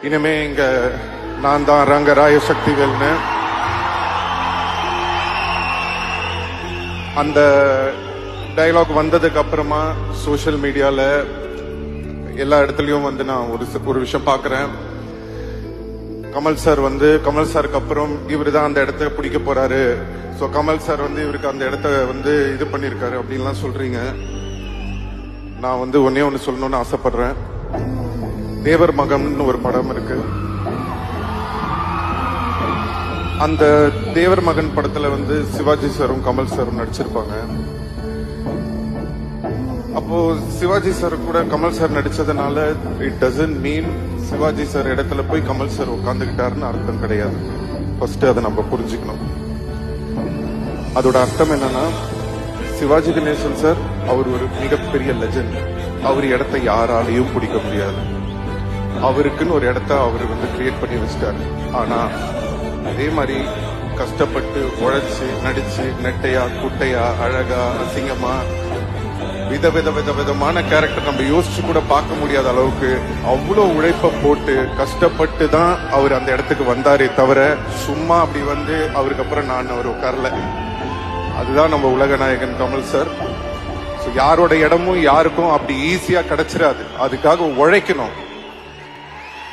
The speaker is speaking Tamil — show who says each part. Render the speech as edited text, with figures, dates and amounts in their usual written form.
Speaker 1: இனிமே இங்க நான் தான் ரங்கராய சக்திவேல்னு அந்த டயலாக் வந்ததுக்கு அப்புறமா சோசியல் மீடியால எல்லா இடத்துலயும் வந்து நான் ஒரு விஷயம் பாக்குறேன். கமல் சாருக்கு அப்புறம் இவரு தான் அந்த இடத்த பிடிக்க போறாரு. சோ கமல் சார் இவருக்கு அந்த இடத்த இது பண்ணிருக்காரு அப்படின்லாம் சொல்றீங்க. நான் ஒன்னே ஒன்னு சொல்லணும்னு ஆசைப்படுறேன். தேவர் மகன் ஒரு படம் இருக்கு. அந்த தேவர் மகன் படத்துல சிவாஜி சாரும் கமல் சாரும் நடிச்சிருப்பாங்க. அப்போ சிவாஜி சார் கூட கமல் சார் நடிச்சதுனால it doesn't mean Shivaji sir இடத்துல போய் கமல் சார் உட்கார்ந்துகிட்டாருன்னு அர்த்தம் கிடையாது. ஃபர்ஸ்ட் அதை நம்ம புரிஞ்சுக்கணும். அதோட அர்த்தம் என்னன்னா, சிவாஜி கணேசன் சார் அவர் ஒரு மிகப்பெரிய லெஜண்ட். அவர் இடத்தை யாராலையும் பிடிக்க முடியாது. அவருக்குன்னு ஒரு இடத்த அவர் கிரியேட் பண்ணி வச்சிட்டாரு. ஆனா அதே மாதிரி கஷ்டப்பட்டு உழைச்சு நடிச்சு நெட்டையா குட்டையா அழகா அசிங்கமா விதமான கேரக்டர் நம்ம யோசிச்சு கூட பார்க்க முடியாத அளவுக்கு அவ்வளவு உழைப்ப போட்டு கஷ்டப்பட்டு தான் அவர் அந்த இடத்துக்கு வந்தாரே தவிர சும்மா அப்படி அவருக்கு அப்புறம் நான் அவர் உட்காரல. அதுதான் நம்ம உலக நாயகன் கமல் சார். யாரோட இடமும் யாருக்கும் அப்படி ஈஸியா கிடைச்சிடாது. அதுக்காக உழைக்கணும்.